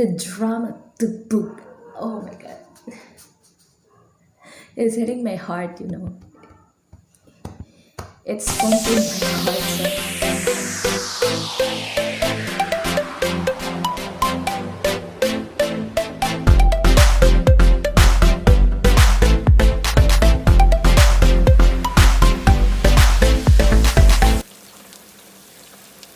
the drama, the boom. Oh my god. It's hitting my heart, you know. It's pumping my heart. So.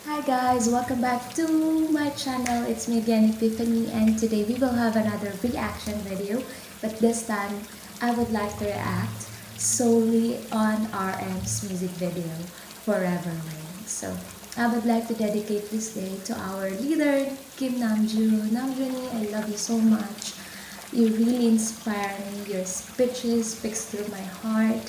Hi guys, welcome back to my channel. It's me again, Epiphany, and today we will have another reaction video, but this time I would like to react solely on RM's music video, Forever Rain. So I would like to dedicate this day to our leader, Kim Namjoon. Namjoonie, I love you so much. You really inspire me. Your speeches speaks through my heart.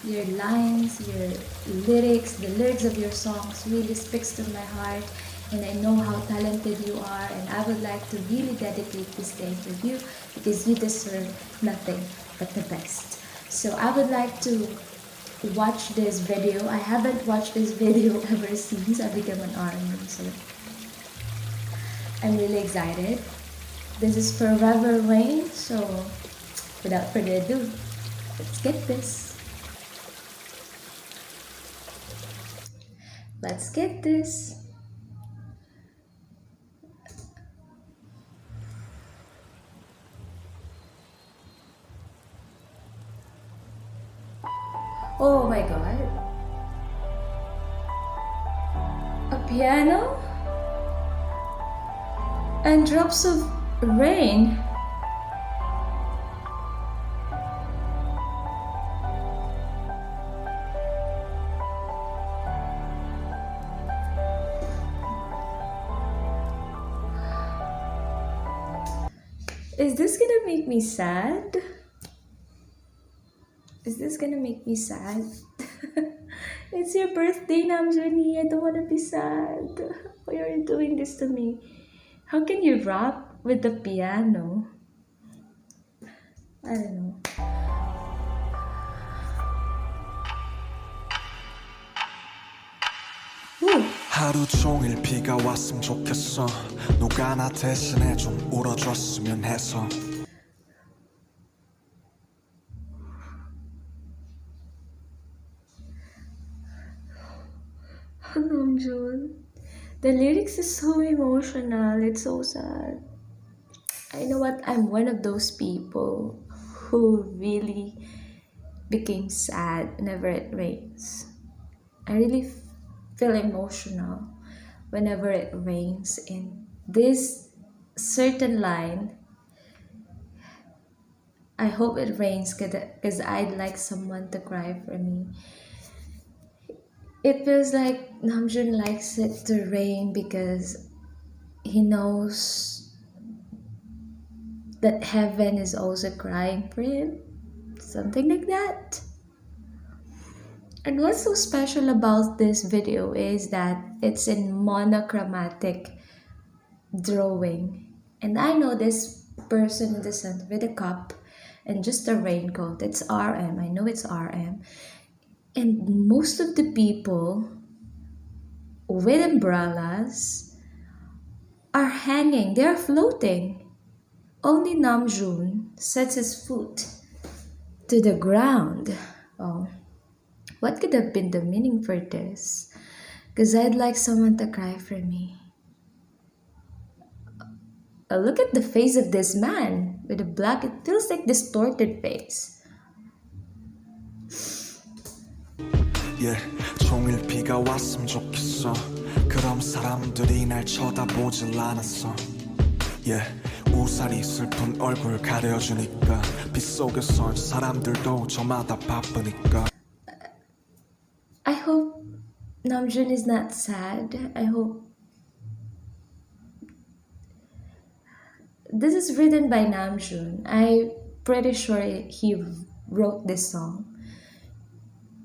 Your lines, your the lyrics of your songs really speaks to my heart, and I know how talented you are, and I would like to really dedicate this day to you because you deserve nothing but the best. So I would like to watch this video. I haven't watched this video ever since I became an army, so I'm really excited. This is Forever Rain, so without further ado, let's get this. Let's get this. Oh my god. A piano? And drops of rain. Is this gonna make me sad? Is this gonna make me sad? It's your birthday, Namjoon. I don't wanna be sad. Why are you doing this to me? How can you rap with the piano? I don't know. 하루 종일 비가 왔으면 좋겠어. 누가 나 대신에 좀 울어줬으면 해서. Namjoon, the lyrics is so emotional. It's so sad. I know what, I'm one of those people who really became sad whenever it rains. I really feel emotional whenever it rains, and this certain line, I hope it rains because I'd like someone to cry for me. It feels like Namjoon likes it to rain because he knows that heaven is also crying for him. Something like that. And what's so special about this video is that it's in monochromatic drawing. And I know this person in the center with a cup and just a raincoat. It's RM. I know it's RM. And most of the people with umbrellas are hanging. They're floating. Only Namjoon sets his foot to the ground. Oh. What could have been the meaning for this? Because I'd like someone to cry for me. Look at the face of this man with a black, it feels like distorted face. Yeah, 종일 비가 왔으면 좋겠어. 그럼 사람들이 날 쳐다보질 않았어. Yeah, 우산이 슬픈 얼굴 가려주니까 빗속에선 사람들도 저마다 바쁘니까. I hope Namjoon is not sad. I hope this is written by Namjoon. I'm pretty sure he wrote this song.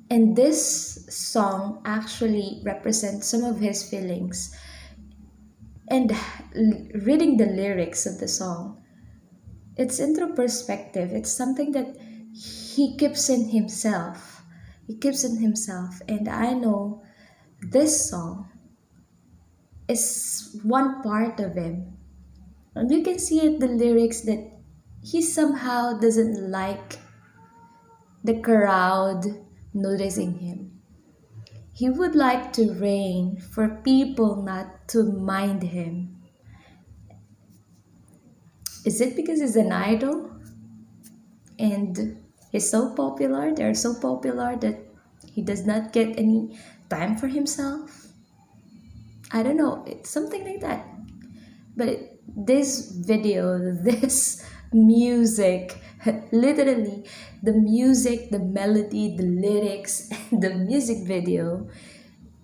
And this song actually represents some of his feelings. And reading the lyrics of the song, it's introspective. It's something that he keeps in himself. He keeps in himself. And I know this song is one part of him. And you can see it the lyrics that he somehow doesn't like the crowd noticing him. He would like to rain for people not to mind him. Is it because he's an idol and he's so popular? They're so popular that he does not get any time for himself? I don't know. It's something like that. But this video, this music, literally the music, the melody, the lyrics, and the music video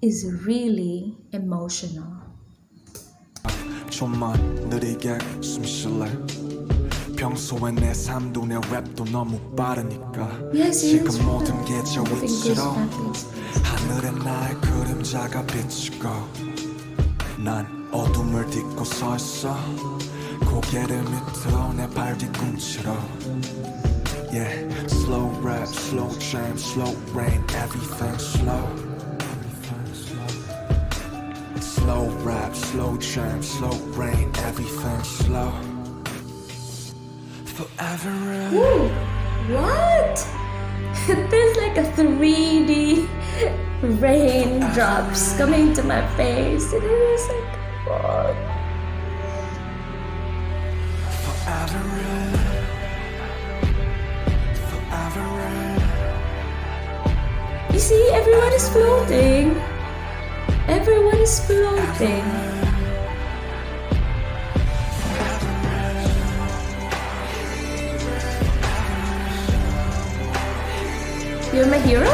is really emotional. 좀만 느리게 숨 쉴래 평소에 내 삶도 내 랩도 너무 빠르니까 Yes, 지금 yes, 모든 게 저 everything goes 위치로 fast. 하늘에 나의 그림자가 비추고 난 어둠을 딛고 서 있어 고개를 밑으로 내 발 뒤꿈치로 Yeah, slow rap, slow jam, slow rain, everything slow Slow rap, slow jam, slow rain, everything slow Forever Ooh, what? There's like a 3D raindrops coming to my face. And it was like, what? Forever You see, everyone is floating. Everyone is floating. You're my hero?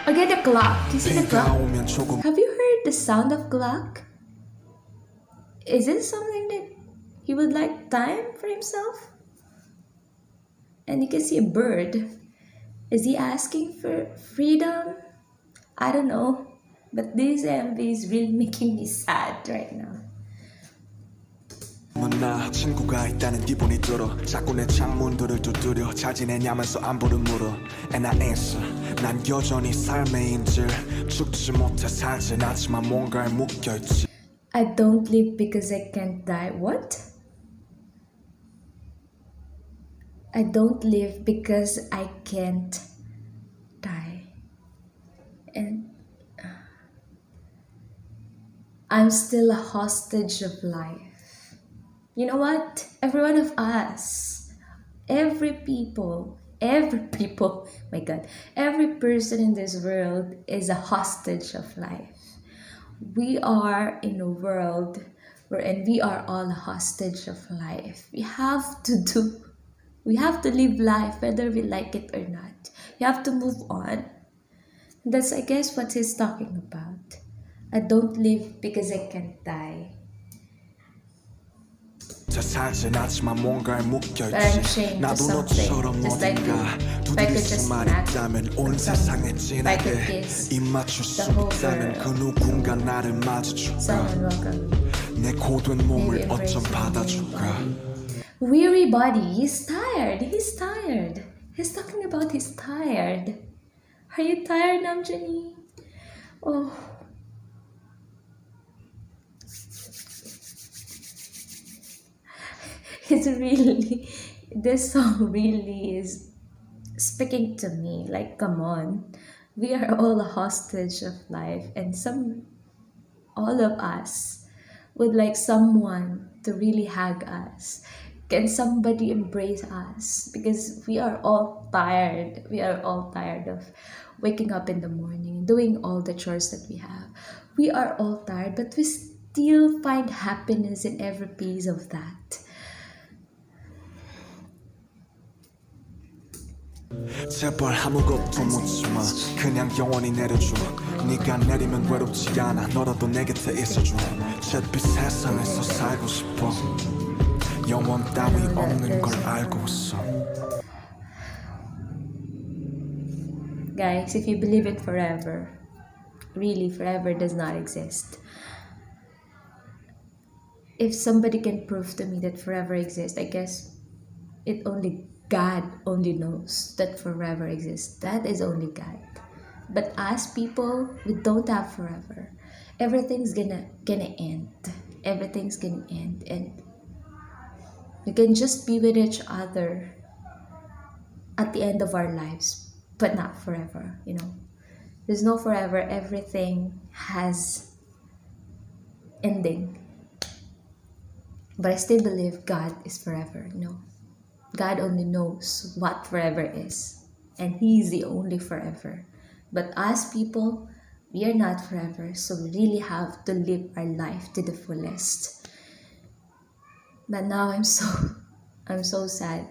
Again, the clock. You see the clock? Have you heard the sound of clock? Is it something that he would like time for himself? And you can see a bird. Is he asking for freedom? I don't know. But this MV is really making me sad right now. 나 친구가 있다는 기분이 들어 자꾸 내 창문들을 두드려 잘 지내냐면서 안부를 물어 And I answer 난 여전히 삶의 인질 죽지 못해 살진 않지만 뭔가에 묶여있지 I don't live because I can't die. What? I don't live because I can't die. And I'm still a hostage of life. You know what? Every one of us, every my God, every person in this world is a hostage of life. We are in a world wherein we are all a hostage of life. We have to live life whether we like it or not. You have to move on. That's, I guess, what he's talking about. I don't live because I can't die. But I'm chained to something. Just like you. If I could just smack someone, if I could kiss the whole world, someone welcome me. Maybe embrace me. Weary body. He's tired. He's tired. He's talking about he's tired. Are you tired, Namjoon? Oh. It's really, this song really is speaking to me. Like, come on. We are all a hostage of life, and all of us would like someone to really hug us. Can somebody embrace us? Because we are all tired. We are all tired of waking up in the morning, doing all the chores that we have. We are all tired, but we still find happiness in every piece of that. 제발 아무것도 묻지마 그냥 영원히 내려줘 네가 내리면 외롭지 않아 너라도 내 곁에 있어줘 잿빛 세상에서 살고 싶어 영원 따위 없는 걸 알고 있어 Guys, if you believe in forever, really forever does not exist. If somebody can prove to me that forever exists, I guess it only God only knows that forever exists. That is only God. But us people, we don't have forever. Everything's gonna end. Everything's gonna end, and we can just be with each other at the end of our lives, but not forever. There's no forever. Everything has ending. But I still believe God is forever. God only knows what forever is, and He's the only forever. But us people, we are not forever, so we really have to live our life to the fullest. But now I'm so sad.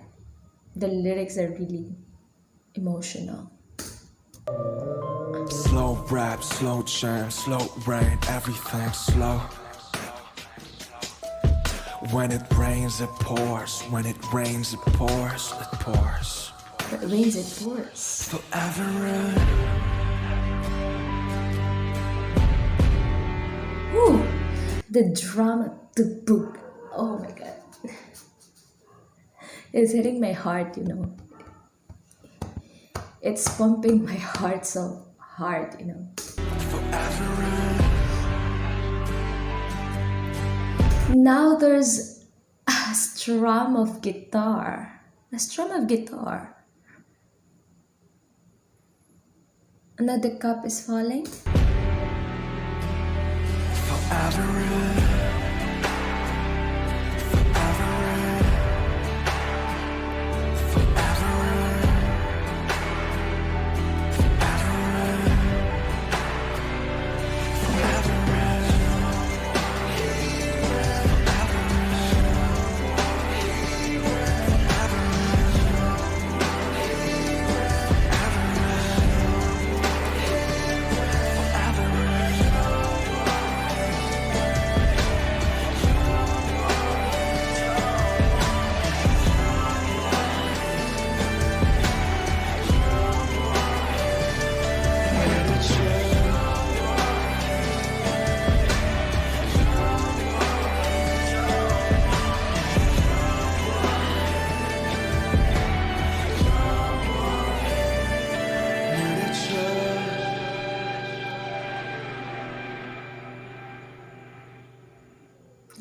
The lyrics are really emotional. Slow rap, slow jam, slow rain, everything slow. When it rains, it pours. When it rains, it pours. It pours. But it rains, it pours. Forever in. Woo! The drama, the book. Oh my god. It's hitting my heart. It's pumping my heart so hard. Forever in. Now there's a strum of guitar. A strum of guitar. Another cup is falling. Forever in. Forever in. Forever in. Forever in. Forever in.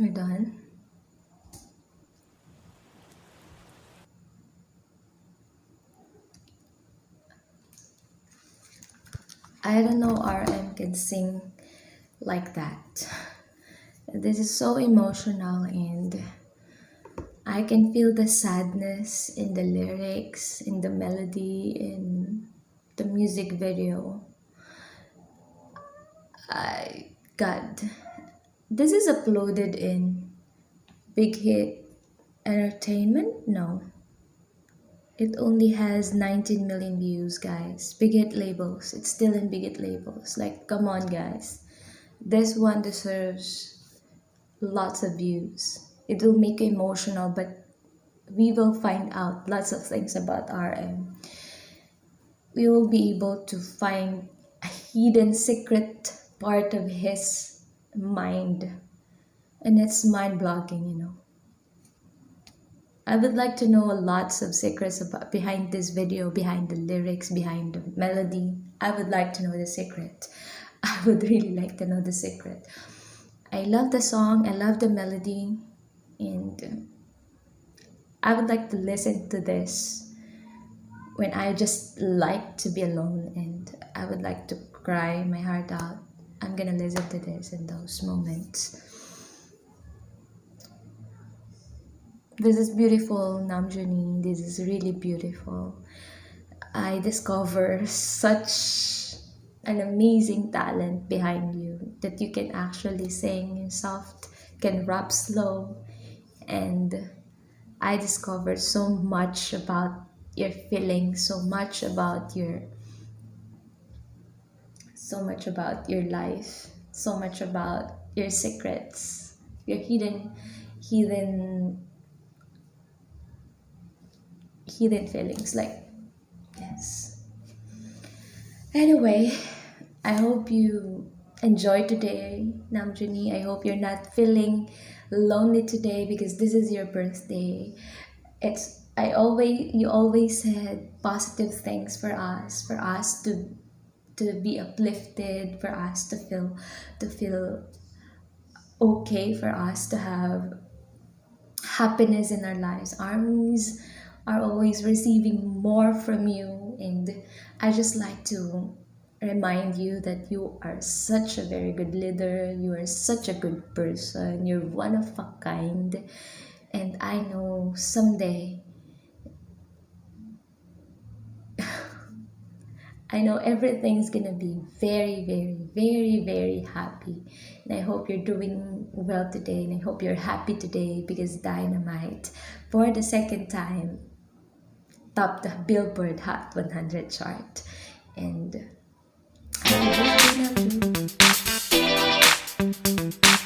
We're done. I don't know RM can sing like that. This is so emotional, and I can feel the sadness in the lyrics, in the melody, in the music video. God, this is uploaded in Big Hit Entertainment? No. It only has 19 million views, guys. Big Hit labels. It's still in Big Hit labels. Like, come on, guys. This one deserves lots of views. It will make you emotional, but we will find out lots of things about RM. We will be able to find a hidden secret part of his mind. And it's mind-blogging. I would like to know lots of secrets about behind this video, behind the lyrics, behind the melody. I would like to know the secret. I would really like to know the secret. I love the song, I love the melody, and I would like to listen to this when I just like to be alone and I would like to cry my heart out. I'm gonna listen to this in those moments. This is beautiful, Namjoon. This is really beautiful. I discover such an amazing talent behind you that you can actually sing soft, can rap slow, and I discovered so much about your feelings, so much about your life, so much about your secrets, your hidden feelings. Like, yes. Anyway, I hope you enjoyed today, Namjoon. I hope you're not feeling lonely today because this is your birthday. It's you always said positive things for us to be uplifted, for us to feel okay, for us to have happiness in our lives. Armies are always receiving more from you, and I just like to remind you that you are such a very good leader, you are such a good person, you're one of a kind, and I know someday, I know everything's gonna be very, very, very, very happy. And I hope you're doing well today, and I hope you're happy today because Dynamite, for the second time, topped the Billboard Hot 100 chart. And happy birthday, Namjoon.